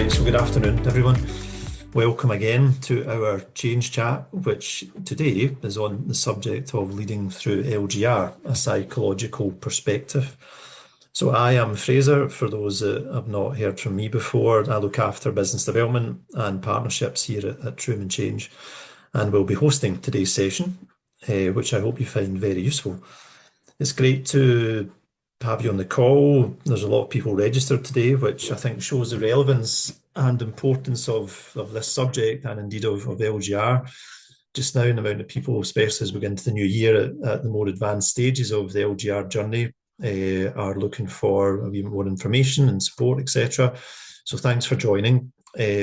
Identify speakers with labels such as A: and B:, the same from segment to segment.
A: Right, so good afternoon, everyone. Welcome again to our Change Chat, which today is on the subject of leading through LGR, a psychological perspective. So I am Fraser. For those that have not heard from me before, I look after business development and partnerships here at Trueman Change, and we'll be hosting today's session, which I hope you find very useful. It's great to have you on the call. There's a lot of people registered today, which I think shows the relevance and importance of this subject and indeed of LGR. Just now, the amount of people, especially as we get into the new year at the more advanced stages of the LGR journey, are looking for a wee more information and support, etc. So thanks for joining.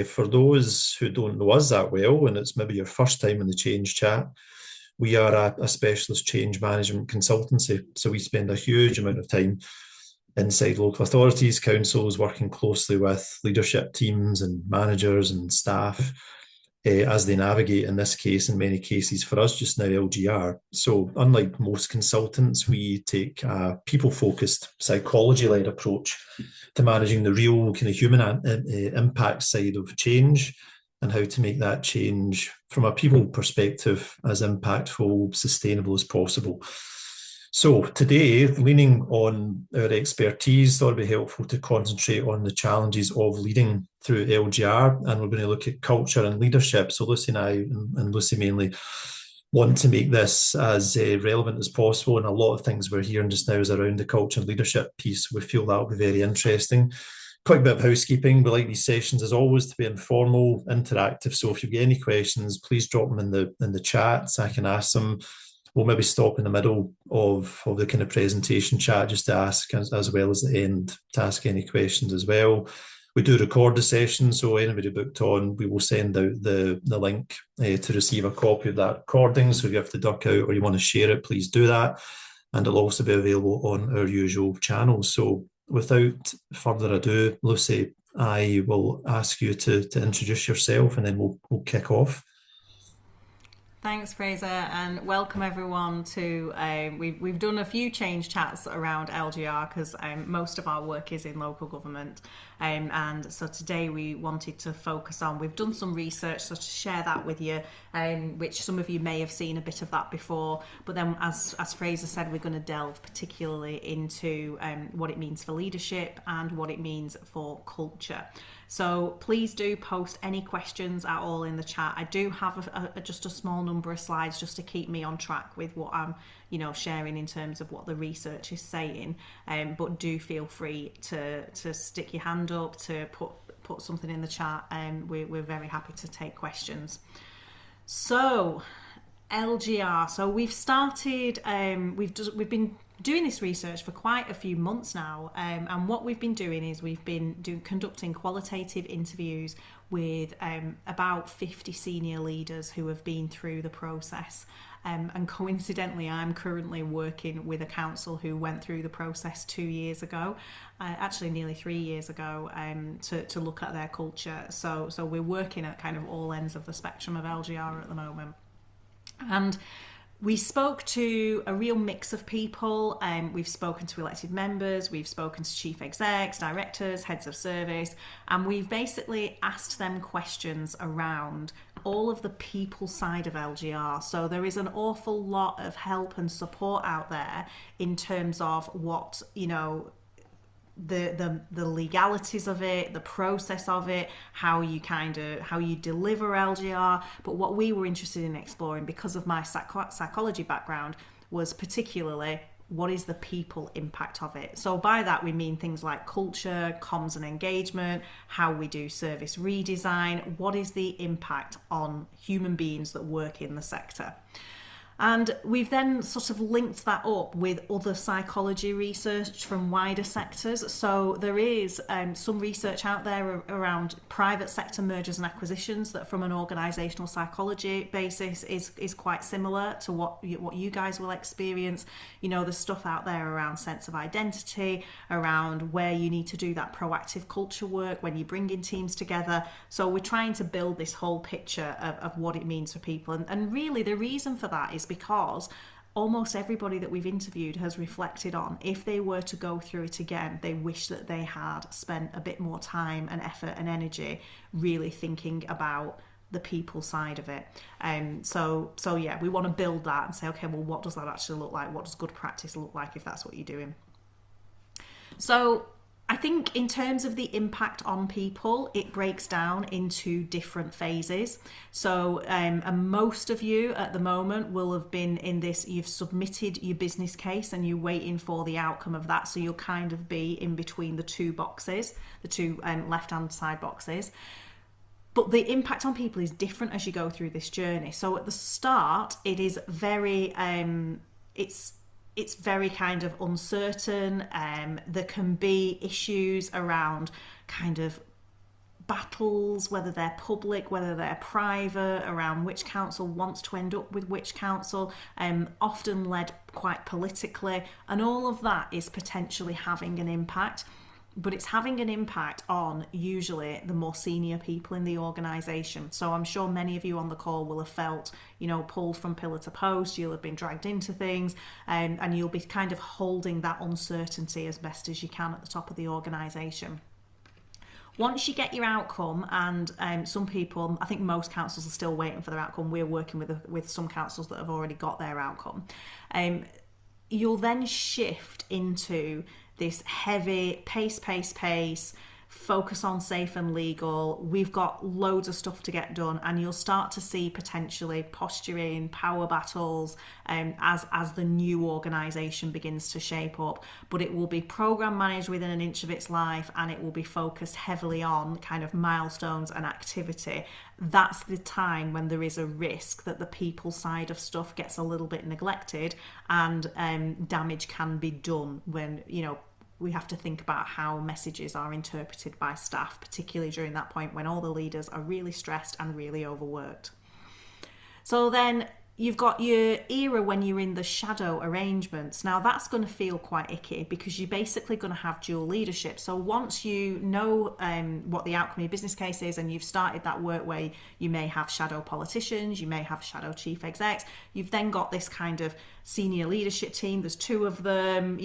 A: For those who don't know us that well, and it's maybe your first time in the Change Chat, we are a specialist change management consultancy. So we spend a huge amount of time inside local authorities, councils, working closely with leadership teams and managers and staff as they navigate, in this case, in many cases for us just now, LGR. So unlike most consultants, we take a people-focused, psychology-led approach to managing the real kind of human impact side of change, and how to make that change from a people perspective as impactful, sustainable as possible. So today, leaning on our expertise, thought it'd be helpful to concentrate on the challenges of leading through LGR, and we're going to look at culture and leadership. So Lucy and I, and Lucy mainly, want to make this as relevant as possible, and a lot of things we're hearing just now is around the culture and leadership piece. We feel that will be very interesting. Quite a bit of housekeeping. We like these sessions, as always, to be informal, interactive. So if you've got any questions, please drop them in the chat. I can ask them. We'll maybe stop in the middle of the kind of presentation chat just to ask, as well as the end, to ask any questions as well. We do record the session, so anybody booked on, we will send out the link to receive a copy of that recording. So if you have to duck out or you want to share it, please do that. And it'll also be available on our usual channels. So without further ado, Lucy, I will ask you to introduce yourself, and then we'll kick off.
B: Thanks, Fraser, and welcome everyone to, we've done a few change chats around LGR because most of our work is in local government, and so today we wanted to focus on, we've done some research, so to share that with you, which some of you may have seen a bit of that before, but then as Fraser said, we're going to delve particularly into what it means for leadership and what it means for culture. So please do post any questions at all in the chat. I do have just a small number of slides just to keep me on track with what I'm, sharing in terms of what the research is saying. But do feel free to stick your hand up, to put something in the chat, and we're very happy to take questions. So LGR. So we've started. We've been doing this research for quite a few months now, and what we've been doing is we've been conducting qualitative interviews with about 50 senior leaders who have been through the process, and coincidentally I'm currently working with a council who went through the process 2 years ago, actually nearly 3 years ago, to look at their culture. So we're working at kind of all ends of the spectrum of LGR at the moment. And we spoke to a real mix of people. We've spoken to elected members, we've spoken to chief execs, directors, heads of service, and we've basically asked them questions around all of the people side of LGR. So there is an awful lot of help and support out there in terms of what, the legalities of it, the process of it, how you deliver LGR. But what we were interested in exploring, because of my psychology background, was particularly what is the people impact of it. So by that we mean things like culture, comms and engagement, how we do service redesign, what is the impact on human beings that work in the sector. And we've then sort of linked that up with other psychology research from wider sectors. So there is some research out there around private sector mergers and acquisitions that from an organisational psychology basis is quite similar to what you guys will experience. There's stuff out there around sense of identity, around where you need to do that proactive culture work when you bring in teams together. So we're trying to build this whole picture of what it means for people. And really the reason for that is because almost everybody that we've interviewed has reflected on, if they were to go through it again, they wish that they had spent a bit more time and effort and energy really thinking about the people side of it. So yeah, we want to build that and say, okay, well, what does that actually look like? What does good practice look like if that's what you're doing? So I think in terms of the impact on people, it breaks down into different phases. So and most of you at the moment will have been in this, you've submitted your business case and you're waiting for the outcome of that. So you'll kind of be in between the two boxes, the two left-hand side boxes. But the impact on people is different as you go through this journey. So at the start, it is very, it's very kind of uncertain. There can be issues around kind of battles, whether they're public, whether they're private, around which council wants to end up with which council, often led quite politically. And all of that is potentially having an impact. But it's having an impact on usually the more senior people in the organisation. So I'm sure many of you on the call will have felt, pulled from pillar to post, you'll have been dragged into things, and you'll be kind of holding that uncertainty as best as you can at the top of the organisation. Once you get your outcome, and some people, I think most councils are still waiting for their outcome. We're working with some councils that have already got their outcome. You'll then shift into this heavy pace, focus on safe and legal. We've got loads of stuff to get done, and you'll start to see potentially posturing, power battles as the new organisation begins to shape up. But it will be programme managed within an inch of its life, and it will be focused heavily on kind of milestones and activity. That's the time when there is a risk that the people side of stuff gets a little bit neglected, and damage can be done when, we have to think about how messages are interpreted by staff, particularly during that point when all the leaders are really stressed and really overworked. So then you've got your era when you're in the shadow arrangements. Now that's going to feel quite icky because you're basically going to have dual leadership. So once you know what the outcome of your business case is, and you've started that work where you may have shadow politicians, you may have shadow chief execs, you've then got this kind of senior leadership team. There's two of them,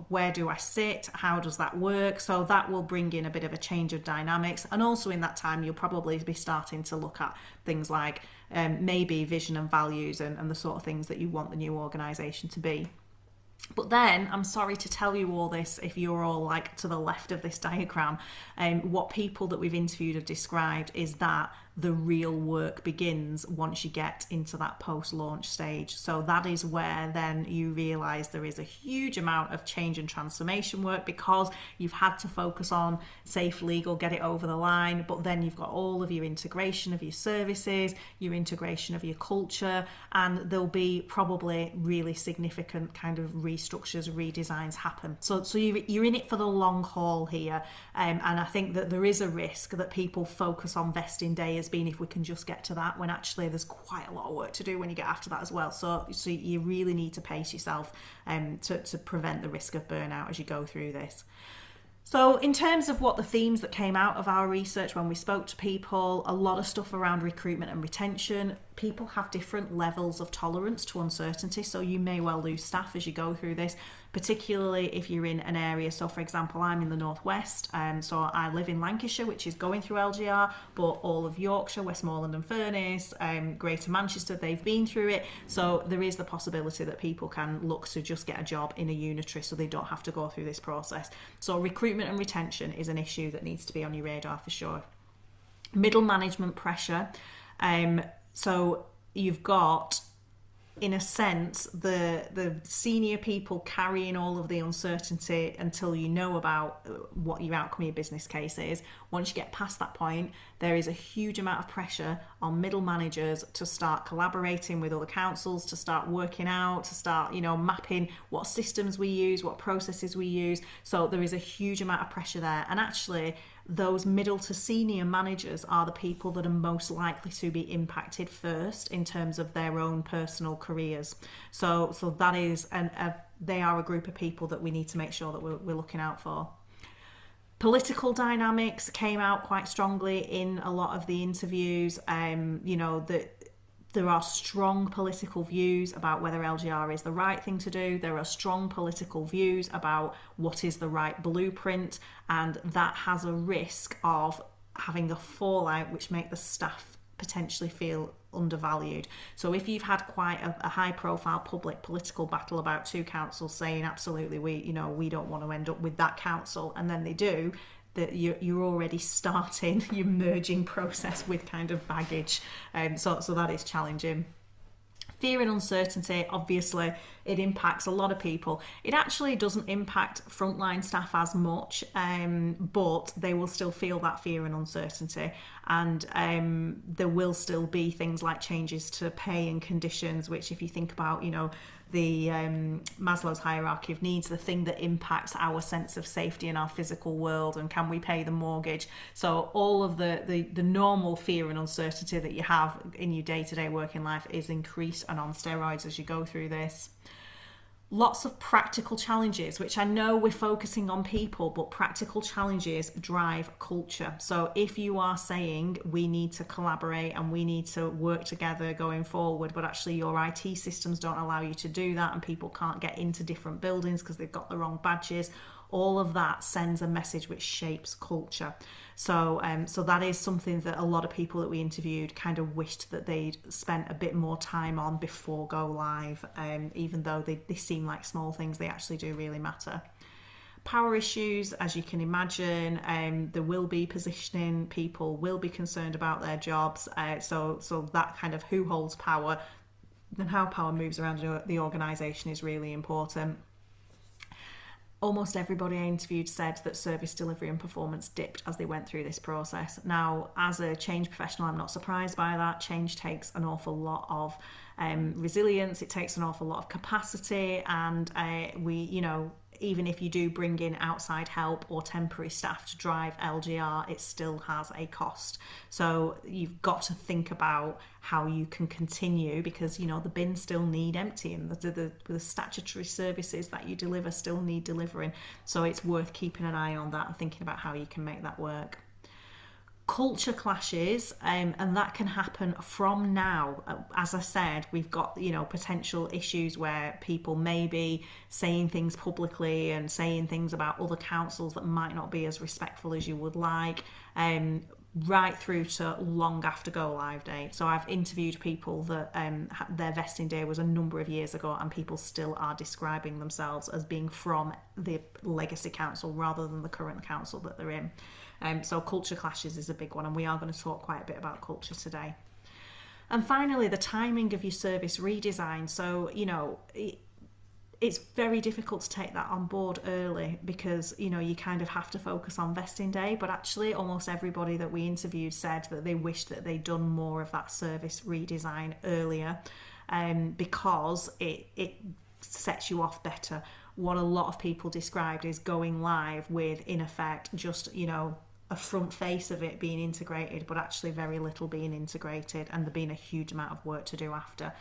B: where do I sit? How does that work? So that will bring in a bit of a change of dynamics. And also in that time, you'll probably be starting to look at things like maybe vision and values and the sort of things that you want the new organisation to be. But then, I'm sorry to tell you all this, if you're all like to the left of this diagram, what people that we've interviewed have described is that the real work begins once you get into that post-launch stage. So that is where then you realise there is a huge amount of change and transformation work, because you've had to focus on safe, legal, get it over the line, but then you've got all of your integration of your services, your integration of your culture, and there'll be probably really significant kind of restructures, redesigns happen. So you're in it for the long haul here, and I think that there is a risk that people focus on vesting day as being if we can just get to that, when actually there's quite a lot of work to do when you get after that as well. So you really need to pace yourself to prevent the risk of burnout as you go through this. So in terms of what the themes that came out of our research when we spoke to people, a lot of stuff around recruitment and retention. People have different levels of tolerance to uncertainty, so you may well lose staff as you go through this, particularly if you're in an area. So for example, I'm in the northwest, so I live in Lancashire, which is going through LGR, but all of Yorkshire, Westmoreland and Furness, Greater Manchester, they've been through it. So there is the possibility that people can look to just get a job in a unitary so they don't have to go through this process. So recruitment and retention is an issue that needs to be on your radar for sure. Middle management pressure. So you've got, in a sense, the senior people carrying all of the uncertainty until you know about what your outcome of your business case is. Once you get past that point, there is a huge amount of pressure on middle managers to start collaborating with other councils, to start working out, to start, mapping what systems we use, what processes we use. So there is a huge amount of pressure there. And actually, those middle to senior managers are the people that are most likely to be impacted first in terms of their own personal careers. So that is, they are a group of people that we need to make sure that we're looking out for. Political dynamics came out quite strongly in a lot of the interviews. That There are strong political views about whether LGR is the right thing to do. There are strong political views about what is the right blueprint, and that has a risk of having a fallout which make the staff potentially feel undervalued. So if you've had quite a high profile public political battle about two councils saying absolutely we don't want to end up with that council, and then they do, that you're already starting your merging process with kind of baggage. So that is challenging. Fear and uncertainty, obviously, it impacts a lot of people. It actually doesn't impact frontline staff as much, but they will still feel that fear and uncertainty. And there will still be things like changes to pay and conditions, which if you think about, the Maslow's hierarchy of needs, the thing that impacts our sense of safety in our physical world, and can we pay the mortgage? So all of the normal fear and uncertainty that you have in your day-to-day working life is increased and on steroids as you go through this. Lots of practical challenges, which I know we're focusing on people, but practical challenges drive culture. So if you are saying we need to collaborate and we need to work together going forward, but actually your IT systems don't allow you to do that, and people can't get into different buildings because they've got the wrong badges, all of that sends a message which shapes culture. So that is something that a lot of people that we interviewed kind of wished that they'd spent a bit more time on before go live. Even though they seem like small things, they actually do really matter. Power issues, as you can imagine, there will be positioning, people will be concerned about their jobs. So that kind of who holds power and how power moves around the organisation is really important. Almost everybody I interviewed said that service delivery and performance dipped as they went through this process. Now, as a change professional, I'm not surprised by that. Change takes an awful lot of resilience. It takes an awful lot of capacity, and even if you do bring in outside help or temporary staff to drive LGR, it still has a cost. So you've got to think about how you can continue, because the bins still need emptying, the statutory services that you deliver still need delivering. So it's worth keeping an eye on that and thinking about how you can make that work. Culture clashes, and that can happen from now. As I said, we've got potential issues where people may be saying things publicly and saying things about other councils that might not be as respectful as you would like, right through to long after go live date. So I've interviewed people that their vesting day was a number of years ago, and people still are describing themselves as being from the legacy council rather than the current council that they're in. So culture clashes is a big one, and we are going to talk quite a bit about culture today. And finally, the timing of your service redesign. So, it's very difficult to take that on board early, because, you kind of have to focus on vesting day. But actually, almost everybody that we interviewed said that they wished that they'd done more of that service redesign earlier, because it sets you off better. What a lot of people described is going live with, in effect, just, a front face of it being integrated, but actually very little being integrated, and there being a huge amount of work to do after.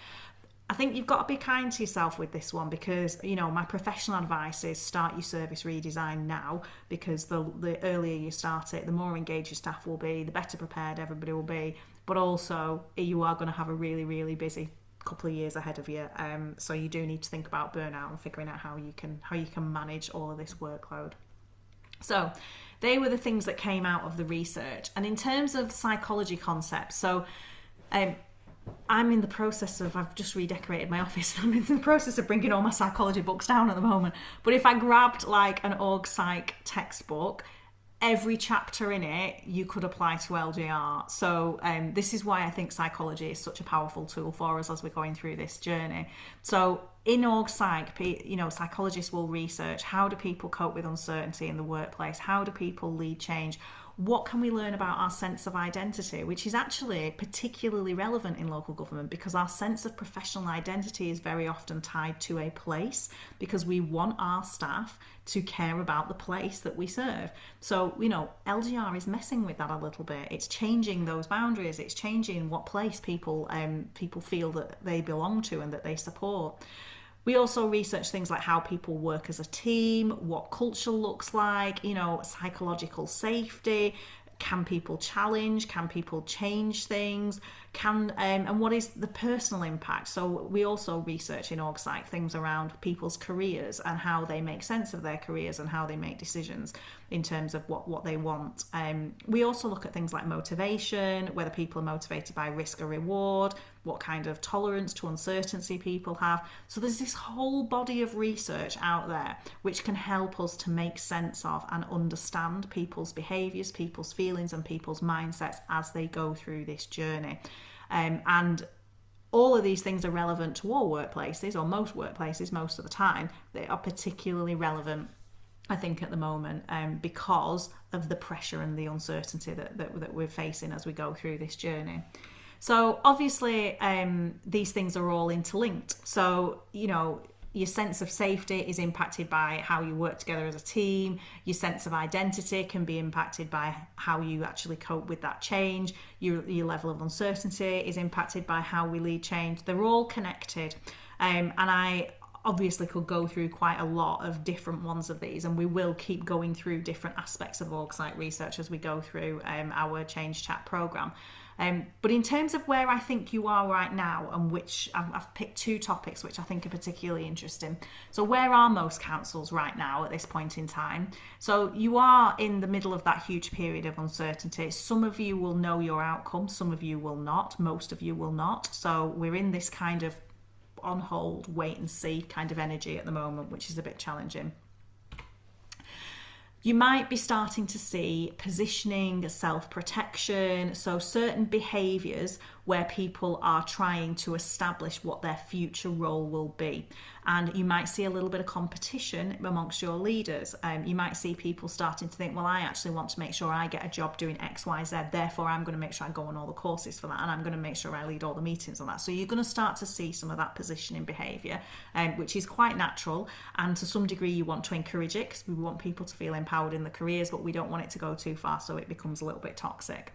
B: I think you've got to be kind to yourself with this one, because my professional advice is start your service redesign now, because the earlier you start it, the more engaged your staff will be, the better prepared everybody will be, but also you are going to have a really, really busy couple of years ahead of you, so you do need to think about burnout and figuring out how you can manage all of this workload. So they were the things that came out of the research. And in terms of psychology concepts, so I'm in the process of, I've just redecorated my office, I'm in the process of bringing all my psychology books down at the moment. But if I grabbed like an org psych textbook, every chapter in it you could apply to LGR. So this is why I think psychology is such a powerful tool for us as we're going through this journey. So in org psych, psychologists will research, how do people cope with uncertainty in the workplace? How do people lead change? What can we learn about our sense of identity, which is actually particularly relevant in local government, because our sense of professional identity is very often tied to a place, because we want our staff to care about the place that we serve. So, LGR is messing with that a little bit. It's changing those boundaries. It's changing what place people feel that they belong to and that they support. We also research things like how people work as a team, what culture looks like, psychological safety, Can people challenge? Can people change things? And what is the personal impact? So we also research in OrgPsych things around people's careers and how they make sense of their careers and how they make decisions in terms of what they want. We also look at things like motivation, whether people are motivated by risk or reward, what kind of tolerance to uncertainty people have. So there's this whole body of research out there which can help us to make sense of and understand people's behaviours, people's feelings and people's mindsets as they go through this journey. And all of these things are relevant to all workplaces, or most workplaces most of the time. They are particularly relevant, I think, at the moment, because of the pressure and the uncertainty that we're facing as we go through this journey. So obviously, these things are all interlinked. So, you know, your sense of safety is impacted by how you work together as a team. Your sense of identity can be impacted by how you actually cope with that change. Your level of uncertainty is impacted by how we lead change. They're all connected. And I obviously could go through quite a lot of different ones of these, and we will keep going through different aspects of OrgPsych research as we go through our Change Chat programme. But in terms of where I think you are right now, and which I've picked two topics which I think are particularly interesting. So where are most councils right now at this point in time? So you are in the middle of that huge period of uncertainty. Some of you will know your outcome, some of you will not, most of you will not. So we're in this kind of on hold, wait and see kind of energy at the moment, which is a bit challenging. You might be starting to see positioning, self-protection, so certain behaviours where people are trying to establish what their future role will be. And you might see a little bit of competition amongst your leaders. You might see people starting to think, well, I actually want to make sure I get a job doing X, Y, Z, therefore I'm going to make sure I go on all the courses for that, and I'm going to make sure I lead all the meetings on that. So you're going to start to see some of that positioning behaviour, which is quite natural, and to some degree you want to encourage it because we want people to feel empowered in the careers, but we don't want it to go too far so it becomes a little bit toxic.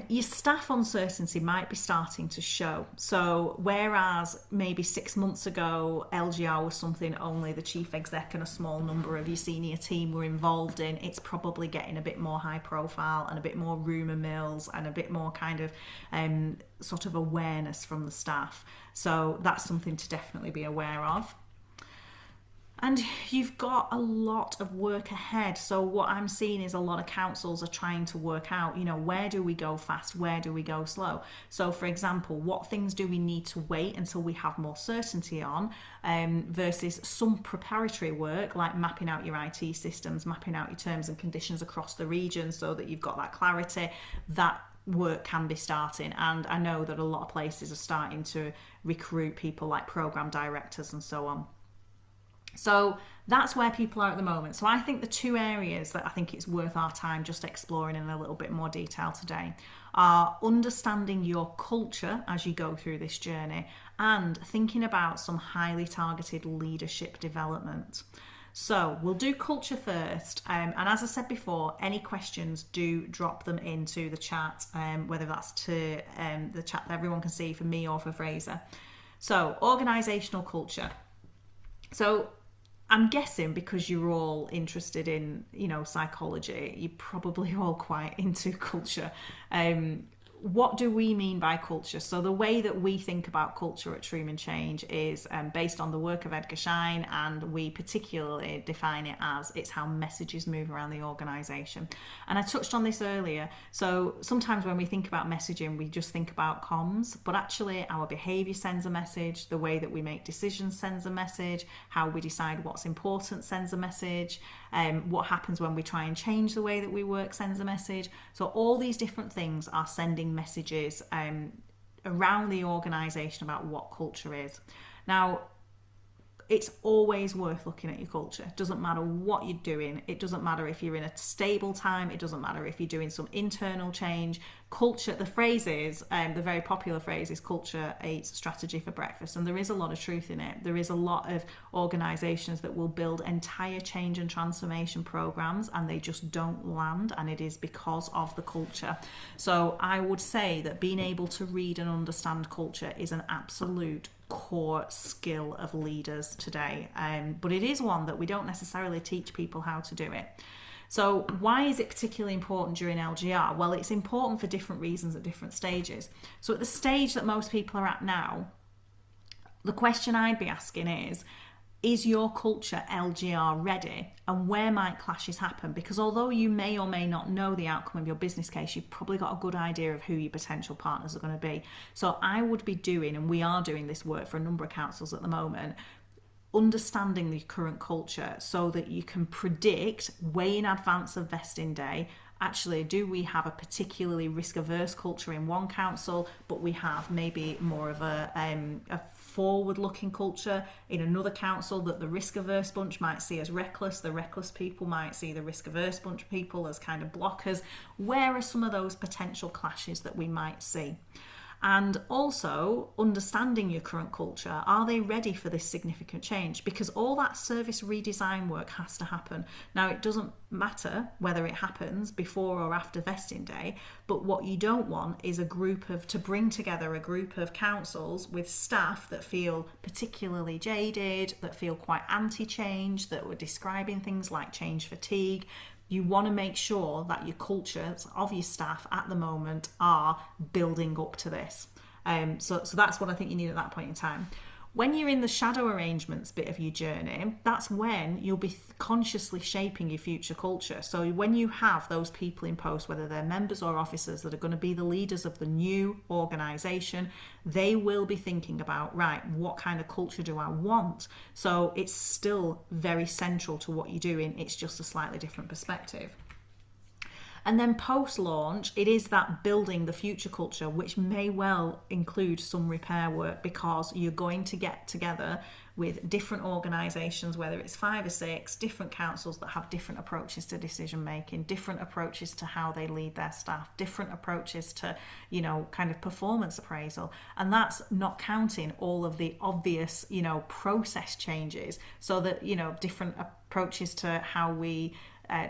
B: Your staff uncertainty might be starting to show. So whereas maybe 6 months ago LGR was something only the chief exec and a small number of your senior team were involved in, it's probably getting a bit more high profile and a bit more rumour mills and a bit more kind of sort of awareness from the staff. So that's something to definitely be aware of. And you've got a lot of work ahead. So what I'm seeing is a lot of councils are trying to work out, you know, where do we go fast? Where do we go slow? So for example, what things do we need to wait until we have more certainty on versus some preparatory work like mapping out your IT systems, mapping out your terms and conditions across the region so that you've got that clarity. That work can be starting, and I know that a lot of places are starting to recruit people like program directors and so on. So that's where people are at the moment. So I think the two areas that I think it's worth our time just exploring in a little bit more detail today are understanding your culture as you go through this journey and thinking about some highly targeted leadership development. So we'll do culture first, and as I said before, any questions, do drop them into the chat, whether that's to the chat that everyone can see for me or for Fraser. So organisational culture. So I'm guessing because you're all interested in, you know, psychology, you're probably all quite into culture. What do we mean by culture? So the way that we think about culture at Trueman Change is based on the work of Edgar Schein, and we particularly define it as it's how messages move around the organisation. And I touched on this earlier. So sometimes when we think about messaging, we just think about comms, but actually our behaviour sends a message, the way that we make decisions sends a message, how we decide what's important sends a message, what happens when we try and change the way that we work sends a message. So all these different things are sending messages around the organisation about what culture is. Now, it's always worth looking at your culture. It doesn't matter what you're doing. It doesn't matter if you're in a stable time. It doesn't matter if you're doing some internal change. Culture, the phrase is, the very popular phrase is culture eats strategy for breakfast. And there is a lot of truth in it. There is a lot of organisations that will build entire change and transformation programs and they just don't land, and it is because of the culture. So I would say that being able to read and understand culture is an absolute core skill of leaders today, but it is one that we don't necessarily teach people how to do it. So why is it particularly important during LGR? Well, it's important for different reasons at different stages. So at the stage that most people are at now, the question I'd be asking is your culture LGR ready? And where might clashes happen? Because although you may or may not know the outcome of your business case, you've probably got a good idea of who your potential partners are going to be. So I would be doing, and we are doing this work for a number of councils at the moment, understanding the current culture so that you can predict way in advance of vesting day, actually, do we have a particularly risk-averse culture in one council, but we have maybe more of a forward-looking culture in another council that the risk-averse bunch might see as reckless, the reckless people might see the risk-averse bunch of people as kind of blockers. Where are some of those potential clashes that we might see? And also understanding your current culture. Are they ready for this significant change? Because all that service redesign work has to happen. Now, it doesn't matter whether it happens before or after vesting day, but what you don't want is to bring together a group of councils with staff that feel particularly jaded, that feel quite anti-change, that were describing things like change fatigue. You want to make sure that your cultures of your staff at the moment are building up to this. So that's what I think you need at that point in time. When you're in the shadow arrangements bit of your journey, that's when you'll be consciously shaping your future culture. So when you have those people in post, whether they're members or officers that are going to be the leaders of the new organisation, they will be thinking about, right, what kind of culture do I want? So it's still very central to what you're doing. It's just a slightly different perspective. And then post-launch, it is that building the future culture, which may well include some repair work, because you're going to get together with different organisations, whether it's 5 or 6, different councils that have different approaches to decision making, different approaches to how they lead their staff, different approaches to, kind of performance appraisal. And that's not counting all of the obvious, process changes, so that, different approaches to how we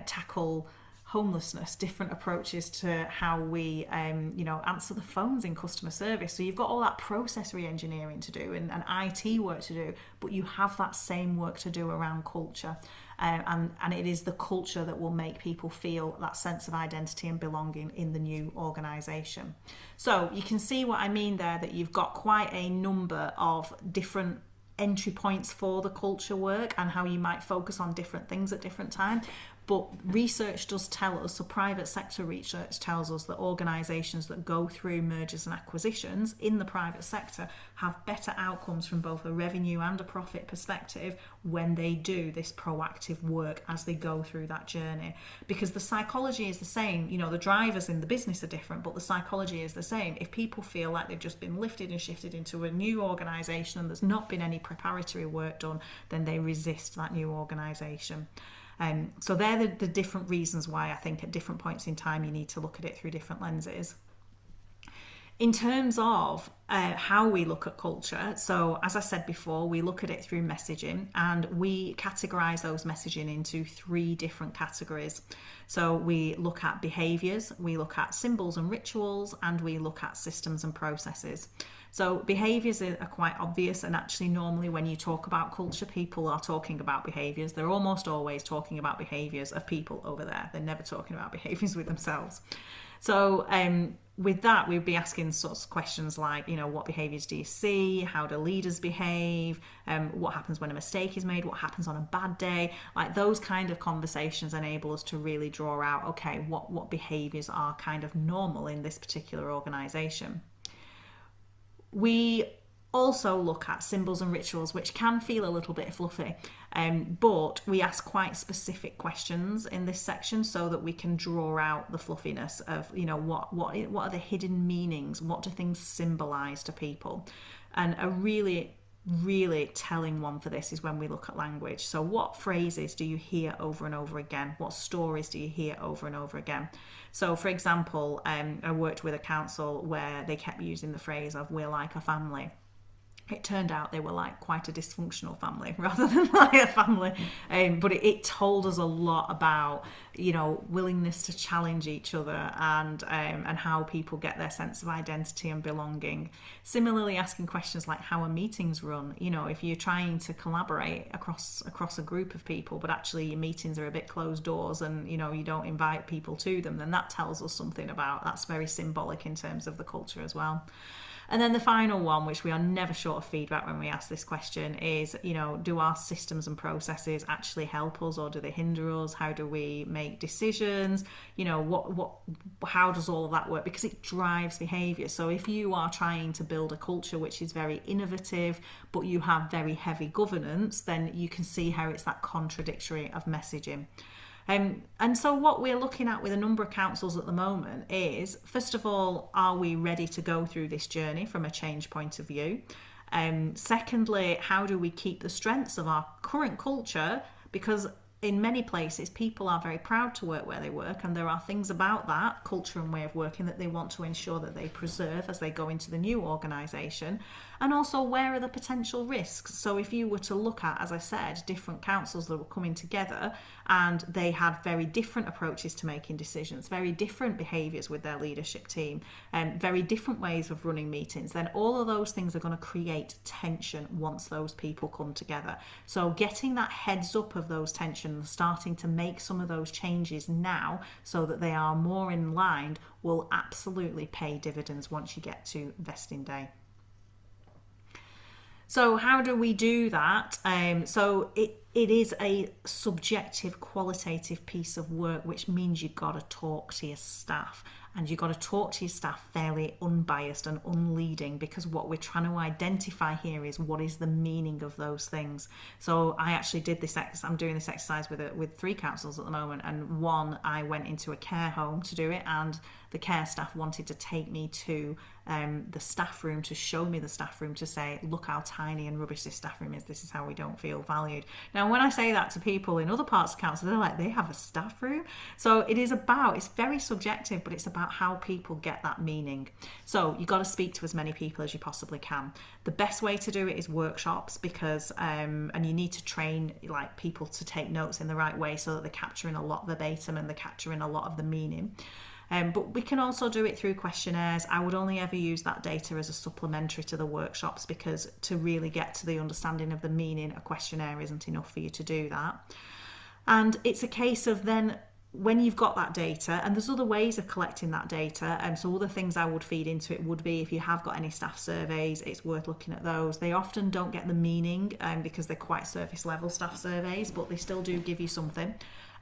B: tackle homelessness, different approaches to how we answer the phones in customer service. So you've got all that process re-engineering to do and IT work to do, but you have that same work to do around culture. And it is the culture that will make people feel that sense of identity and belonging in the new organisation. So you can see what I mean there, that you've got quite a number of different entry points for the culture work and how you might focus on different things at different times. But research does tell us, so private sector research tells us that organisations that go through mergers and acquisitions in the private sector have better outcomes from both a revenue and a profit perspective when they do this proactive work as they go through that journey. Because the psychology is the same, the drivers in the business are different, but the psychology is the same. If people feel like they've just been lifted and shifted into a new organisation and there's not been any preparatory work done, then they resist that new organisation. So they're the different reasons why I think at different points in time you need to look at it through different lenses. In terms of how we look at culture, so as I said before, we look at it through messaging, and we categorise those messaging into 3 different categories. So we look at behaviours, we look at symbols and rituals, and we look at systems and processes. So behaviours are quite obvious, and actually normally when you talk about culture, people are talking about behaviours. They're almost always talking about behaviours of people over there. They're never talking about behaviours with themselves. So with that, we'd be asking sorts of questions like, what behaviours do you see? How do leaders behave? What happens when a mistake is made? What happens on a bad day? Like those kind of conversations enable us to really draw out, okay, what behaviours are kind of normal in this particular organisation. We also look at symbols and rituals, which can feel a little bit fluffy, but we ask quite specific questions in this section so that we can draw out the fluffiness of, what are the hidden meanings? What do things symbolise to people? And a really telling one for this is when we look at language. So what phrases do you hear over and over again? What stories do you hear over and over again? So for example, I worked with a council where they kept using the phrase of "we're like a family." it turned out they were like quite a dysfunctional family rather than like a family. But it told us a lot about, willingness to challenge each other and how people get their sense of identity and belonging. Similarly, asking questions like how are meetings run? If you're trying to collaborate across a group of people, but actually your meetings are a bit closed doors and you don't invite people to them, then that tells us something about that's very symbolic in terms of the culture as well. And then the final one, which we are never short of feedback when we ask this question, is, do our systems and processes actually help us or do they hinder us? How do we make decisions? How does all of that work? Because it drives behaviour. So if you are trying to build a culture which is very innovative, but you have very heavy governance, then you can see how it's that contradictory of messaging. And so what we're looking at with a number of councils at the moment is, first of all, are we ready to go through this journey from a change point of view? Secondly, how do we keep the strengths of our current culture? Because in many places, people are very proud to work where they work, and there are things about that culture and way of working that they want to ensure that they preserve as they go into the new organisation. And also, where are the potential risks? So if you were to look at, as I said, different councils that were coming together and they had very different approaches to making decisions, very different behaviours with their leadership team, and very different ways of running meetings, then all of those things are going to create tension once those people come together. So getting that heads up of those tensions, starting to make some of those changes now so that they are more in line, will absolutely pay dividends once you get to vesting day. So how do we do that? So it is a subjective, qualitative piece of work, which means you've got to talk to your staff. And you've got to talk to your staff fairly unbiased and unleading, because what we're trying to identify here is what is the meaning of those things. So I actually did this I'm doing this exercise with 3 councils at the moment, and one I went into a care home to do it, and the care staff wanted to take me to the staff room to show me the staff room, to say, look how tiny and rubbish this staff room is, this is how we don't feel valued. Now when I say that to people in other parts of council, they're like, they have a staff room? So it's very subjective, but it's about how people get that meaning. So you've got to speak to as many people as you possibly can. The best way to do it is workshops, because and you need to train like people to take notes in the right way so that they're capturing a lot verbatim and they're capturing a lot of the meaning. But we can also do it through questionnaires. I would only ever use that data as a supplementary to the workshops, because to really get to the understanding of the meaning, a questionnaire isn't enough for you to do that. And it's a case of then, when you've got that data, and there's other ways of collecting that data, and so other things I would feed into it would be, if you have got any staff surveys, it's worth looking at those. They often don't get the meaning because they're quite surface level staff surveys, but they still do give you something.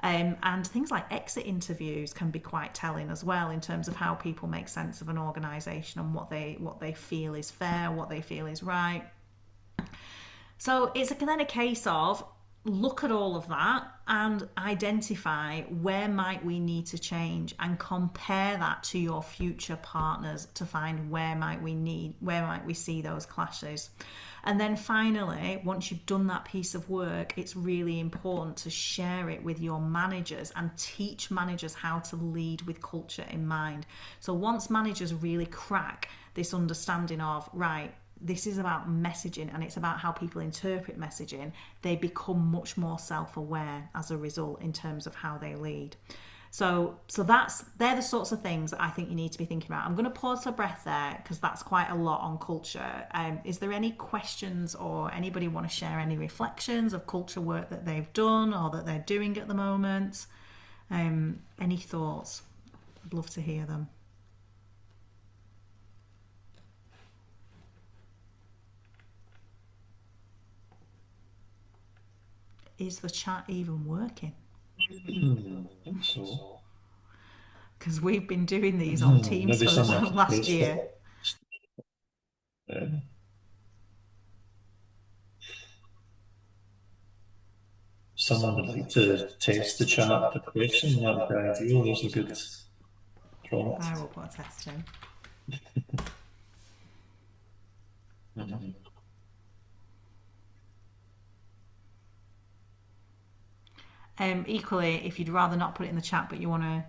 B: And things like exit interviews can be quite telling as well, in terms of how people make sense of an organisation and what they feel is fair, what they feel is right. So it's then a case of, look at all of that and identify where might we need to change, and compare that to your future partners to find where might we see those clashes. And then finally, once you've done that piece of work, it's really important to share it with your managers and teach managers how to lead with culture in mind. So once managers really crack this understanding of, right, this is about messaging and it's about how people interpret messaging, they become much more self-aware as a result in terms of how they lead. So they're the sorts of things that I think you need to be thinking about. I'm going to pause for breath there, because that's quite a lot on culture. Is there any questions, or anybody want to share any reflections of culture work that they've done or that they're doing at the moment? Any thoughts? I'd love to hear them. Is the chat even working?
A: I think so.
B: Because we've been doing these on Teams for the last year.
A: Someone would like to test the chat for question, that would be ideal. There's a good prompt.
B: I will put a test in. Equally, if you'd rather not put it in the chat but you want to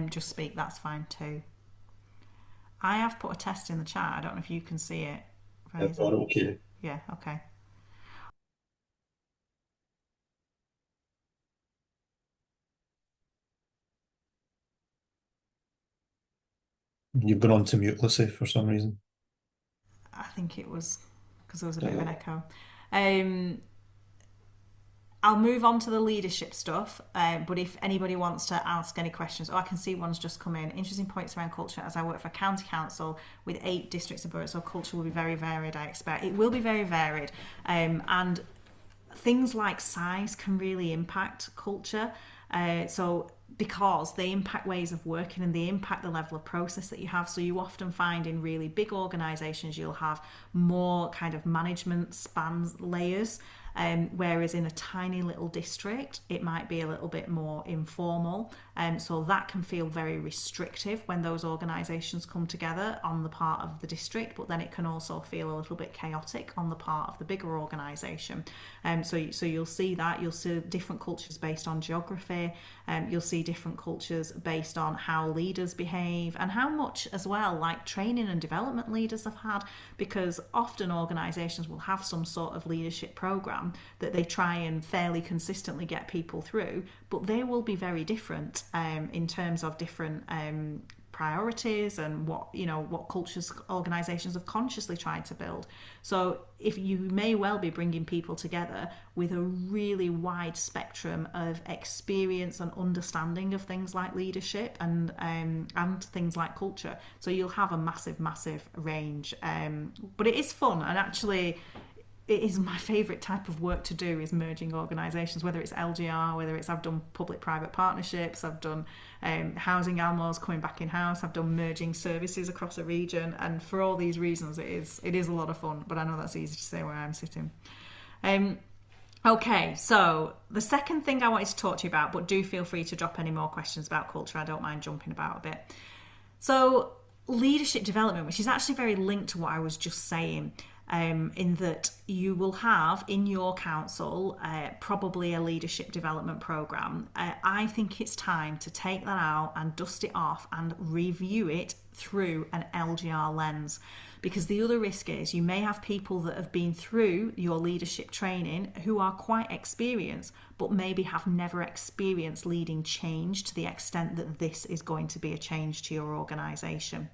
B: just speak, that's fine too. I have put a test in the chat. I don't know if you can see it.
A: Okay.
B: Yeah, okay.
A: You've gone on to mute, Lucy, for some reason.
B: I think it was because there was a bit of an
A: Uh,
B: echo. Um, I'll move on to the leadership stuff, but if anybody wants to ask any questions, I can see one's just come in. Interesting points around culture. As I work for a county council with 8 districts and boroughs, so culture will be very varied, I expect. It will be very varied. And things like size can really impact culture. So because they impact ways of working and they impact the level of process that you have. So you often find in really big organisations you'll have more kind of management spans layers. Whereas in a tiny little district, it might be a little bit more informal. So that can feel very restrictive when those organisations come together on the part of the district, but then it can also feel a little bit chaotic on the part of the bigger organisation. So you'll see that. You'll see different cultures based on geography. You'll see different cultures based on how leaders behave and how much as well like training and development leaders have had, because often organisations will have some sort of leadership programme that they try and fairly consistently get people through, but they will be very different in terms of different priorities and what cultures organisations have consciously tried to build. So if you may well be bringing people together with a really wide spectrum of experience and understanding of things like leadership and things like culture, so you'll have a massive range, but it is fun. And actually it is my favourite type of work to do, is merging organisations, whether it's LGR, whether it's I've done public-private partnerships, I've done housing almos coming back in-house, I've done merging services across a region, and for all these reasons it is a lot of fun, but I know that's easy to say where I'm sitting. Okay, so the second thing I wanted to talk to you about, but do feel free to drop any more questions about culture, I don't mind jumping about a bit. So leadership development, which is actually very linked to what I was just saying, in that you will have in your council probably a leadership development programme. I think it's time to take that out and dust it off and review it through an LGR lens, because the other risk is you may have people that have been through your leadership training who are quite experienced but maybe have never experienced leading change to the extent that this is going to be a change to your organisation.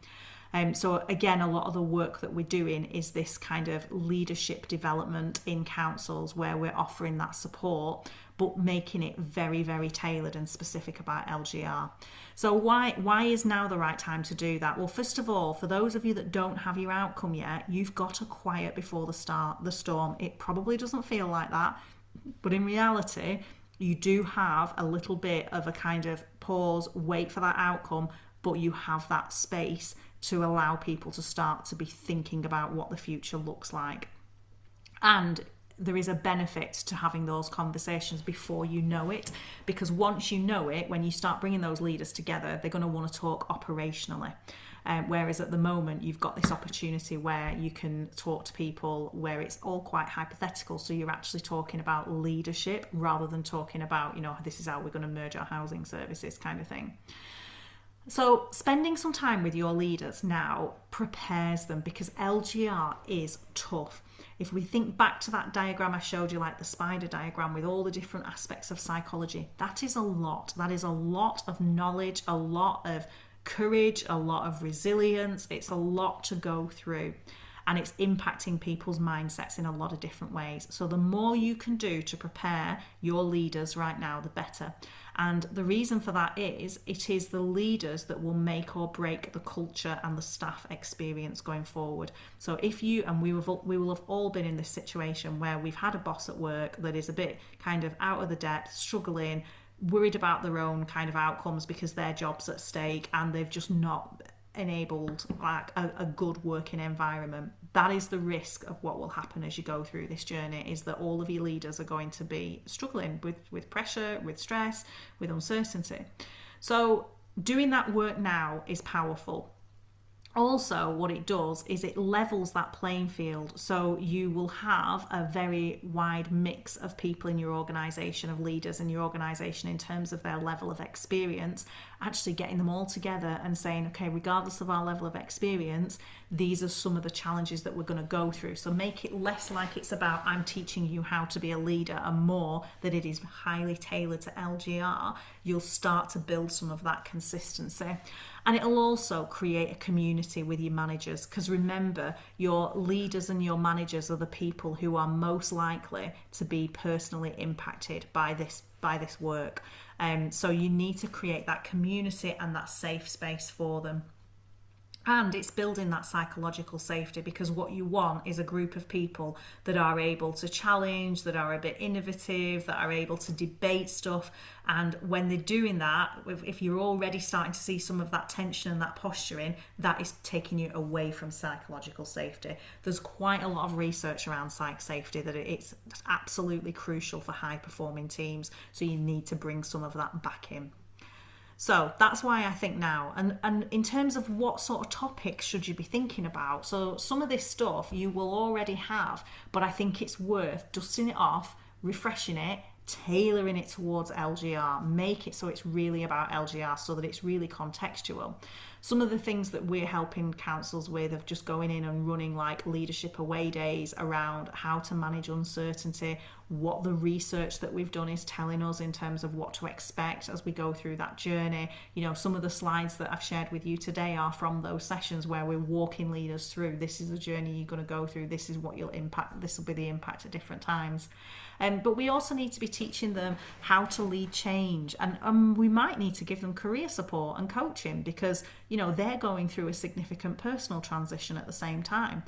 B: So again, a lot of the work that we're doing is this kind of leadership development in councils where we're offering that support, but making it very tailored and specific about LGR. So why is now the right time to do that? Well, first of all, for those of you that don't have your outcome yet, you've got to quiet before the storm. It probably doesn't feel like that, but in reality, you do have a little bit of a kind of pause, wait for that outcome, but you have that space to allow people to start to be thinking about what the future looks like. And there is a benefit to having those conversations before you know it, because once you know it, when you start bringing those leaders together, they're going to want to talk operationally. Whereas at the moment, you've got this opportunity where you can talk to people where it's all quite hypothetical. So you're actually talking about leadership rather than talking about, this is how we're going to merge our housing services kind of thing. So spending some time with your leaders now prepares them, because LGR is tough. If we think back to that diagram I showed you, like the spider diagram with all the different aspects of psychology, that is a lot. That is a lot of knowledge, a lot of courage, a lot of resilience. It's a lot to go through. And it's impacting people's mindsets in a lot of different ways. So the more you can do to prepare your leaders right now, the better. And the reason for that is it is the leaders that will make or break the culture and the staff experience going forward. So if you, and we will have all been in this situation where we've had a boss at work that is a bit kind of out of the depth, struggling, worried about their own kind of outcomes because their job's at stake, and they've just not enabled like a good working environment. That is the risk of what will happen as you go through this journey, is that all of your leaders are going to be struggling with pressure, with stress, with uncertainty. So doing that work now is powerful. Also, what it does is it levels that playing field. So you will have a very wide mix of people in your organisation, of leaders in your organisation, in terms of their level of experience, actually getting them all together and saying, okay, regardless of our level of experience, these are some of the challenges that we're going to go through. So make it less like it's about I'm teaching you how to be a leader, and more that it is highly tailored to LGR. You'll start to build some of that consistency. And it'll also create a community with your managers, because remember, your leaders and your managers are the people who are most likely to be personally impacted by this work. So you need to create that community and that safe space for them. And it's building that psychological safety, because what you want is a group of people that are able to challenge, that are a bit innovative, that are able to debate stuff. And when they're doing that, if you're already starting to see some of that tension and that posturing, that is taking you away from psychological safety. There's quite a lot of research around psych safety that it's absolutely crucial for high performing teams. So you need to bring some of that back in. So that's why I think now, and in terms of what sort of topics should you be thinking about, so some of this stuff you will already have, but I think it's worth dusting it off, refreshing it, tailoring it towards LGR, make it so it's really about LGR, so that it's really contextual. Some of the things that we're helping councils with of just going in and running like leadership away days around how to manage uncertainty, what the research that we've done is telling us in terms of what to expect as we go through that journey. You know, some of the slides that I've shared with you today are from those sessions where we're walking leaders through, this is the journey you're going to go through, this is what you'll impact, this will be the impact at different times. But we also need to be teaching them how to lead change, and we might need to give them career support and coaching, because you know they're going through a significant personal transition at the same time.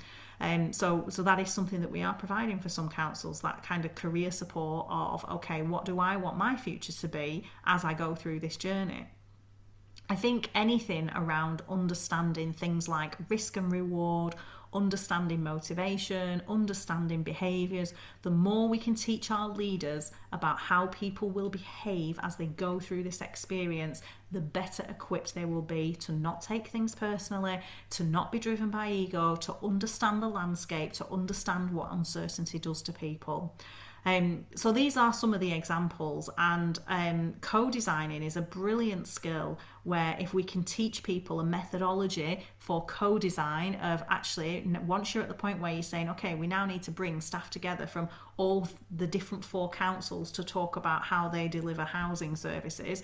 B: So that is something that we are providing for some councils, that kind of career support of, okay, what do I want my future to be as I go through this journey? I think anything around understanding things like risk and reward, understanding motivation, understanding behaviours, the more we can teach our leaders about how people will behave as they go through this experience, the better equipped they will be to not take things personally, to not be driven by ego, to understand the landscape, to understand what uncertainty does to people. So these are some of the examples, and co-designing is a brilliant skill where if we can teach people a methodology for co-design of actually, once you're at the point where you're saying, okay, we now need to bring staff together from all the different 4 councils to talk about how they deliver housing services,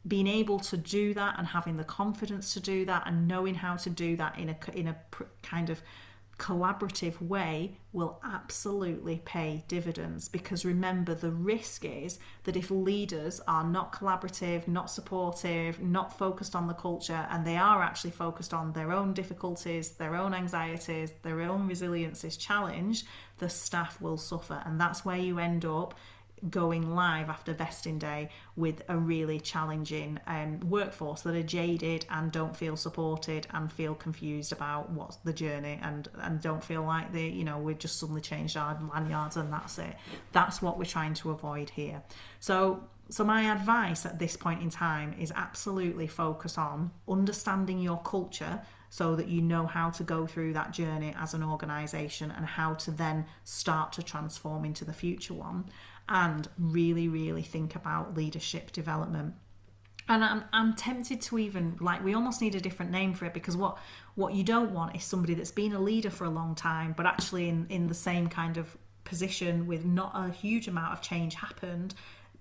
B: being able to do that and having the confidence to do that and knowing how to do that in a kind of collaborative way will absolutely pay dividends. Because remember, the risk is that if leaders are not collaborative, not supportive, not focused on the culture, and they are actually focused on their own difficulties, their own anxieties, their own resiliences challenge, the staff will suffer. And that's where you end up going live after vesting day with a really challenging workforce that are jaded and don't feel supported and feel confused about what's the journey, and don't feel like they, you know, we've just suddenly changed our lanyards and that's it. That's what we're trying to avoid here. So my advice at this point in time is absolutely focus on understanding your culture, so that you know how to go through that journey as an organisation and how to then start to transform into the future one, and really, really think about leadership development. And I'm tempted to even, like, we almost need a different name for it, because what you don't want is somebody that's been a leader for a long time, but actually in the same kind of position with not a huge amount of change happened,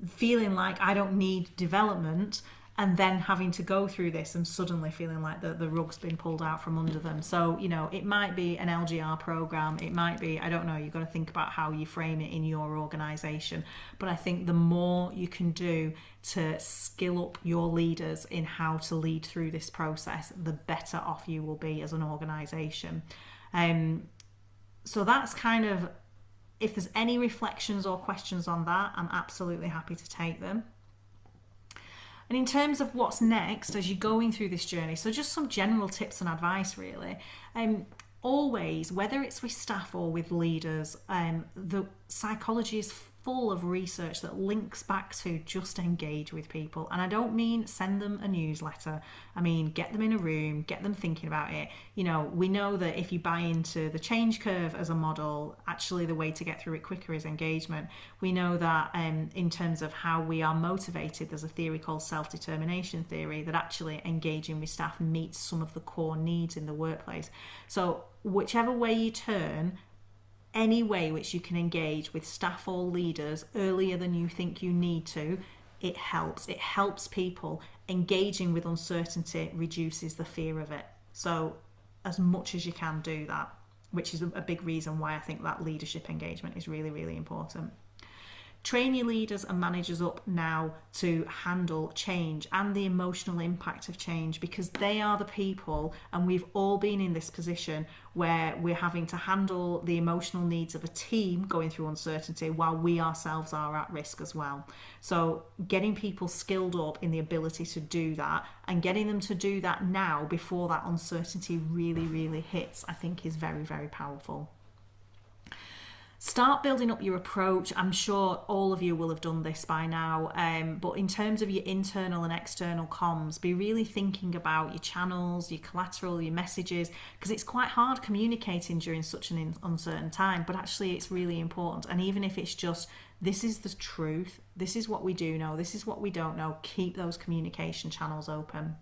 B: feeling like I don't need development, and then having to go through this and suddenly feeling like the rug's been pulled out from under them. So, you know, it might be an LGR program, it might be, I don't know, you've got to think about how you frame it in your organisation. But I think the more you can do to skill up your leaders in how to lead through this process, the better off you will be as an organisation. So that's kind of, if there's any reflections or questions on that, I'm absolutely happy to take them. And in terms of what's next as you're going through this journey, so just some general tips and advice really. Always, whether it's with staff or with leaders, the psychology is full of research that links back to just engage with people. And I don't mean send them a newsletter. I mean, get them in a room, get them thinking about it. You know, we know that if you buy into the change curve as a model, actually the way to get through it quicker is engagement. We know that in terms of how we are motivated, there's a theory called self-determination theory that actually engaging with staff meets some of the core needs in the workplace. So whichever way you turn, any way which you can engage with staff or leaders earlier than you think you need to, it helps. It helps people. Engaging with uncertainty reduces the fear of it. So as much as you can do that, which is a big reason why I think that leadership engagement is really, really important. Train your leaders and managers up now to handle change and the emotional impact of change, because they are the people, and we've all been in this position where we're having to handle the emotional needs of a team going through uncertainty while we ourselves are at risk as well. So getting people skilled up in the ability to do that and getting them to do that now before that uncertainty really, really hits, I think is very, very powerful. Start building up your approach. I'm sure all of you will have done this by now, but in terms of your internal and external comms, be really thinking about your channels, your collateral, your messages, because it's quite hard communicating during such an uncertain time, but actually it's really important. And even if it's just, this is the truth, this is what we do know, this is what we don't know, keep those communication channels open.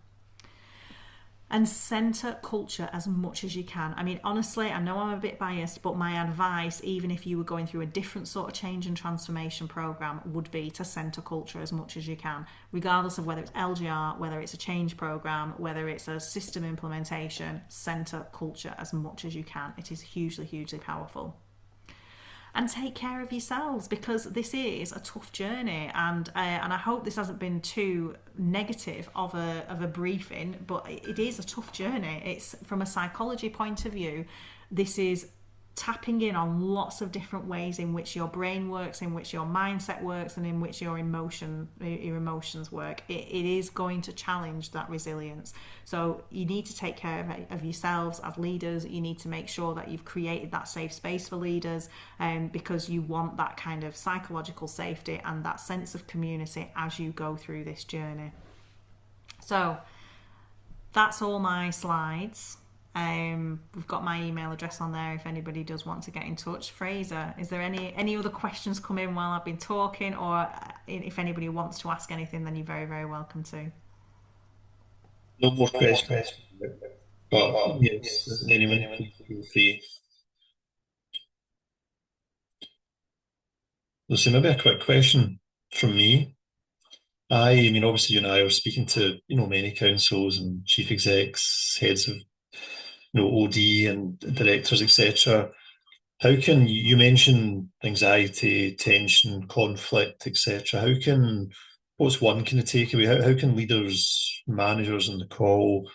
B: And centre culture as much as you can. I mean, honestly, I know I'm a bit biased, but my advice, even if you were going through a different sort of change and transformation program, would be to centre culture as much as you can, regardless of whether it's LGR, whether it's a change program, whether it's a system implementation. Centre culture as much as you can. It is hugely, hugely powerful. And take care of yourselves, because this is a tough journey, and I hope this hasn't been too negative of a briefing, but it is a tough journey. It's from a psychology point of view, this is tapping in on lots of different ways in which your brain works, in which your mindset works, and in which your emotions work. It is going to challenge that resilience. So you need to take care of yourselves as leaders. You need to make sure that you've created that safe space for leaders, because you want that kind of psychological safety and that sense of community as you go through this journey. So that's all my slides. We've got my email address on there if anybody does want to get in touch. Fraser, is there any other questions come in while I've been talking, or if anybody wants to ask anything, then you're very, very welcome to.
A: No more questions. But yes, anyone, please feel free. Lucy, maybe a quick question from me. I mean, obviously, you and I are speaking to, many councils and chief execs, heads of, OD and directors, etc. How can you mention anxiety, tension, conflict, etc.? What's one kind of takeaway? How can leaders, managers on the call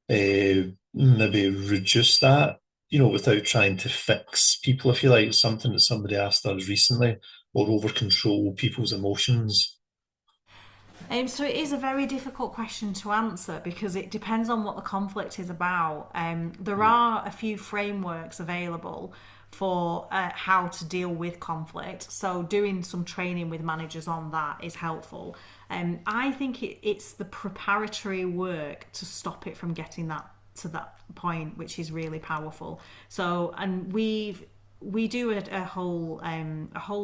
A: maybe reduce that, without trying to fix people, if you like? Something that somebody asked us recently, or over control people's emotions.
B: So it is a very difficult question to answer, because it depends on what the conflict is about. There are a few frameworks available for how to deal with conflict. So doing some training with managers on that is helpful. I think it's the preparatory work to stop it from getting that to that point, which is really powerful. So, and we do a whole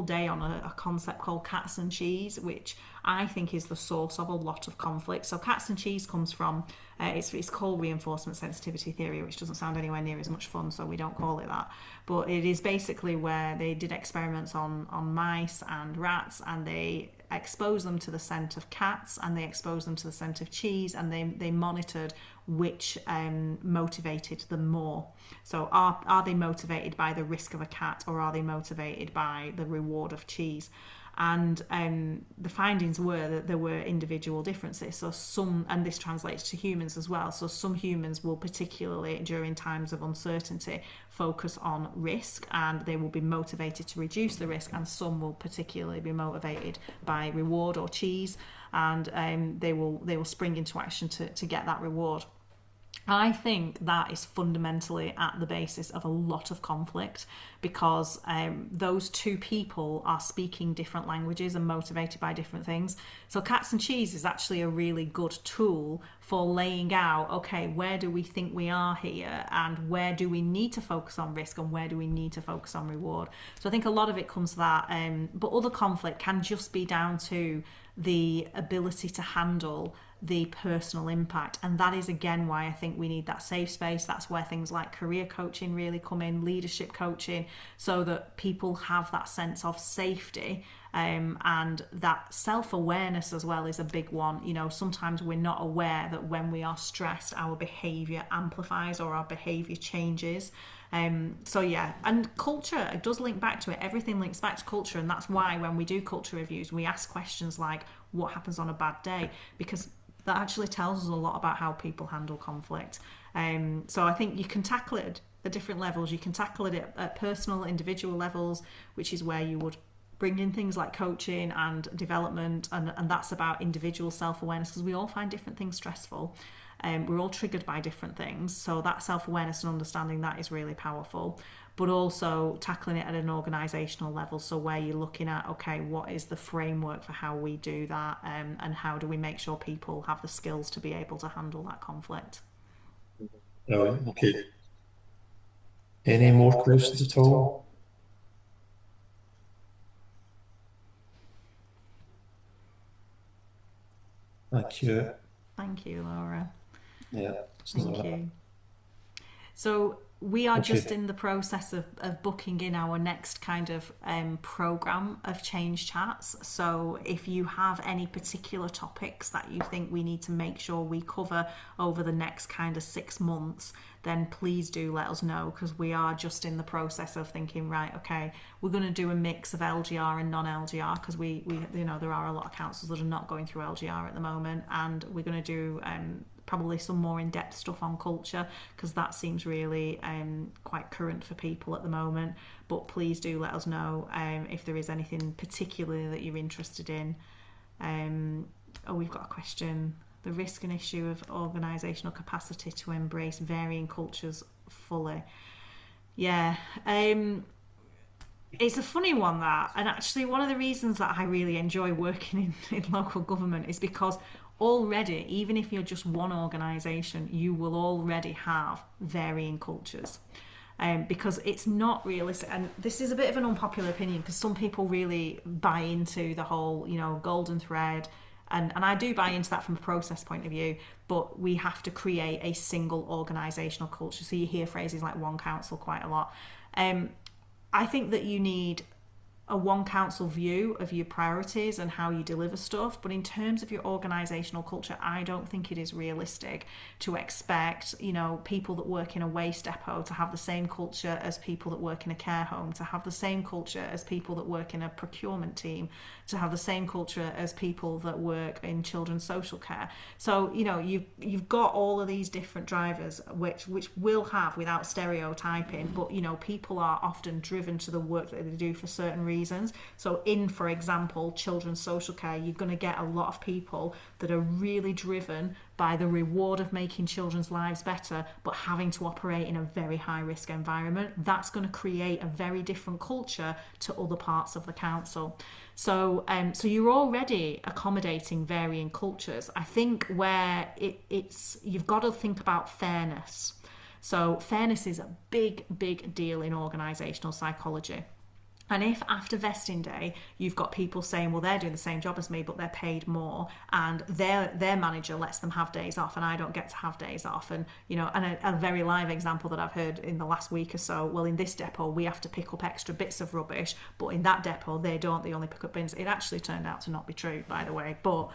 B: day on a concept called cats and cheese, which I think is the source of a lot of conflict. So cats and cheese comes from it's called reinforcement sensitivity theory, which doesn't sound anywhere near as much fun, so we don't call it that. But it is basically where they did experiments on mice and rats, and they exposed them to the scent of cats and they exposed them to the scent of cheese, and they monitored which motivated them more. So are they motivated by the risk of a cat, or are they motivated by the reward of cheese? And the findings were that there were individual differences. So some, and this translates to humans as well, so some humans will, particularly during times of uncertainty, focus on risk, and they will be motivated to reduce the risk, and some will particularly be motivated by reward or cheese, and they will spring into action to get that reward. I think that is fundamentally at the basis of a lot of conflict because those two people are speaking different languages and motivated by different things. So, cats and cheese is actually a really good tool for laying out, okay, where do we think we are here and where do we need to focus on risk and where do we need to focus on reward. So, I think a lot of it comes to that. But other conflict can just be down to the ability to handle the personal impact, and that is again why I think we need that safe space. That's where things like career coaching really come in, leadership coaching, so that people have that sense of safety, and that self-awareness as well is a big one. You know, sometimes we're not aware that when we are stressed our behavior amplifies or our behavior changes. So yeah, and culture, it does link back to it. Everything links back to culture, and that's why when we do culture reviews we ask questions like what happens on a bad day, because that actually tells us a lot about how people handle conflict. So I think you can tackle it at different levels. You can tackle it at personal, individual levels, which is where you would bring in things like coaching and development, and that's about individual self-awareness, because we all find different things stressful. We're all triggered by different things, so that self-awareness and understanding that is really powerful. But also tackling it at an organisational level, so where you're looking at, okay, what is the framework for how we do that, and how do we make sure people have the skills to be able to handle that conflict.
A: Oh, okay. Any more questions at all? Thank you.
B: Thank you, Laura.
A: Yeah.
B: Thank
A: So,
B: you. So we are just
A: okay.
B: in the process of booking in our next kind of program of change chats. So if you have any particular topics that you think we need to make sure we cover over the next kind of 6 months, then please do let us know, because we are just in the process of thinking, right, okay, we're going to do a mix of LGR and non-LGR, because we you know, there are a lot of councils that are not going through LGR at the moment, and we're going to do probably some more in-depth stuff on culture, because that seems really quite current for people at the moment. But please do let us know if there is anything particularly that you're interested in. Oh, we've got a question. The risk and issue of organisational capacity to embrace varying cultures fully. Yeah, it's a funny one, that, and actually one of the reasons that I really enjoy working in local government is because already, even if you're just one organisation, you will already have varying cultures. Because it's not realistic, and this is a bit of an unpopular opinion, because some people really buy into the whole, you know, golden thread, and I do buy into that from a process point of view, but we have to create a single organisational culture. So you hear phrases like one council quite a lot. I think that you need a one council view of your priorities and how you deliver stuff, but in terms of your organisational culture, I don't think it is realistic to expect, you know, people that work in a waste depot to have the same culture as people that work in a care home, to have the same culture as people that work in a procurement team, to have the same culture as people that work in children's social care. So, you know, you've got all of these different drivers which will have, without stereotyping, but you know, people are often driven to the work that they do for certain reasons. So in, for example, children's social care, you're going to get a lot of people that are really driven by the reward of making children's lives better, but having to operate in a very high risk environment. That's going to create a very different culture to other parts of the council. So you're already accommodating varying cultures. I think where it's you've got to think about fairness. So fairness is a big deal in organisational psychology. And if after vesting day you've got people saying, well, they're doing the same job as me but they're paid more, and their manager lets them have days off and I don't get to have days off, and you know, and a very live example that I've heard in the last week or so, well, in this depot we have to pick up extra bits of rubbish, but in that depot they don't, they only pick up bins. It actually turned out to not be true, by the way, but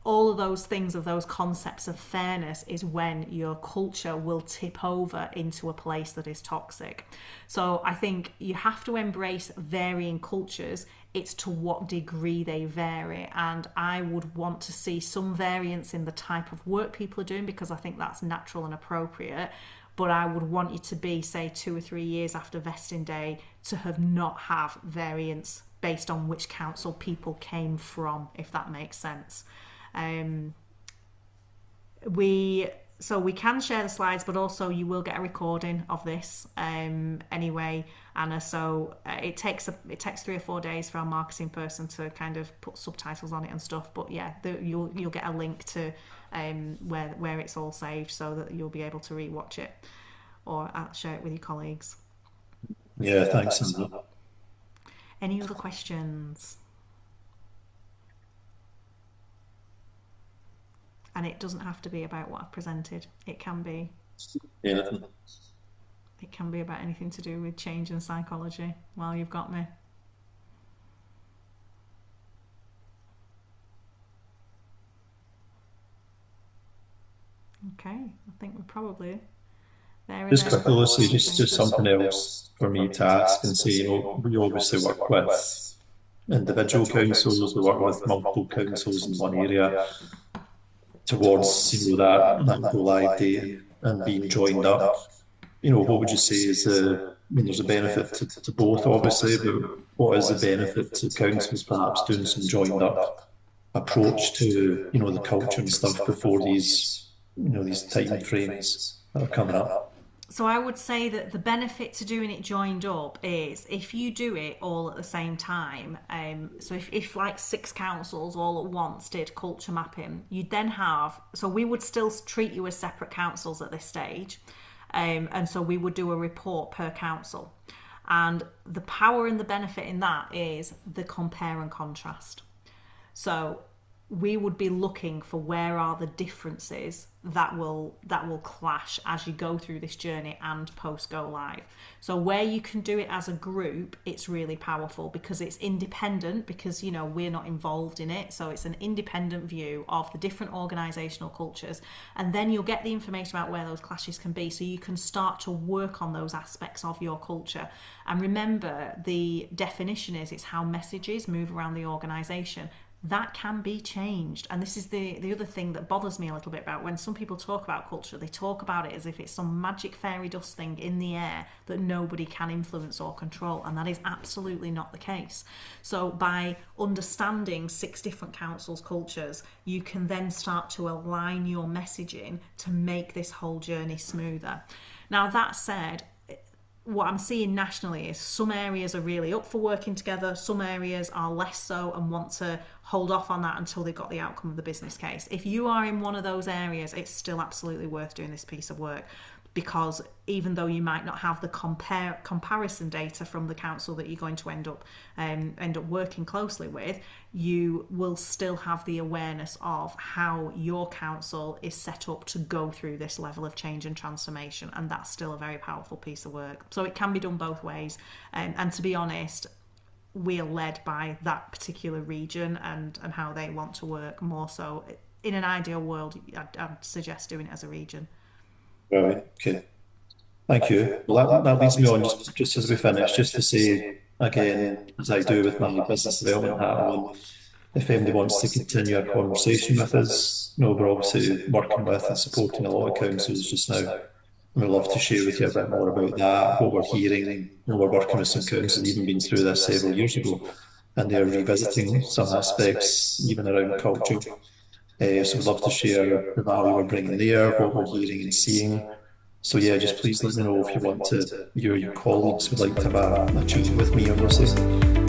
B: all of those things, of those concepts of fairness, is when your culture will tip over into a place that is toxic. So I think you have to embrace varying cultures. It's to what degree they vary, and I would want to see some variance in the type of work people are doing, because I think that's natural and appropriate. But I would want you to be, say, 2 or 3 years after vesting day to have not have variance based on which council people came from, if that makes sense. We so we can share the slides, but also you will get a recording of this anyway, Anna. So it takes 3 or 4 days for our marketing person to kind of put subtitles on it and stuff. But yeah, you'll get a link to where it's all saved, so that you'll be able to rewatch it or share it with your colleagues.
A: Yeah, thanks, Anna.
B: Any other questions? And it doesn't have to be about what I've presented. It can be
A: Anything?
B: about anything to do with change and psychology. While you've got me. Okay, I think we're probably there.
A: Just quickly, Lucy, just something else for me to ask and say, we obviously work with individual councils, we work with multiple councils in one area towards, that go live date and being joined up. What would you say is there's a benefit to both, obviously, but what is the benefit to councils perhaps doing some joined up approach to, the culture and stuff before these time frames that are coming up?
B: So I would say that the benefit to doing it joined up is if you do it all at the same time. So if like 6 councils all at once did culture mapping, you'd then have, so we would still treat you as separate councils at this stage. And so we would do a report per council. And the power and the benefit in that is the compare and contrast. So we would be looking for where are the differences that will clash as you go through this journey and post go live. So where you can do it as a group, it's really powerful because it's independent, because we're not involved in it. So it's an independent view of the different organisational cultures, and then you'll get the information about where those clashes can be, so you can start to work on those aspects of your culture. And remember, the definition is it's how messages move around the organisation. That can be changed. And this is the other thing that bothers me a little bit about when some people talk about culture. They talk about it as if it's some magic fairy dust thing in the air that nobody can influence or control. And that is absolutely not the case. So by understanding 6 different councils' cultures, you can then start to align your messaging to make this whole journey smoother. Now, that said, what I'm seeing nationally is some areas are really up for working together, some areas are less so and want to hold off on that until they've got the outcome of the business case. If you are in one of those areas, it's still absolutely worth doing this piece of work, because even though you might not have the comparison data from the council that you're going to end up working closely with, you will still have the awareness of how your council is set up to go through this level of change and transformation, and that's still a very powerful piece of work. So it can be done both ways, and to be honest, we're led by that particular region and how they want to work more so. In an ideal world, I'd suggest doing it as a region.
A: Right, okay. Thank you. Well, that leads me on, just as we finish, just to say again, as I do with my business development hat on, if anybody wants to continue a conversation with us, we're obviously working with and supporting a lot of councils just now. We'd love to share with you a bit more about that, what we're hearing. We're working with some councils, even been through this several years ago, and they're revisiting some aspects, even around culture. So we'd love to share the value we're bringing there, what we're hearing and seeing. So yeah, just please let me know if you want to, your colleagues would like to have a chat with me or Lucy.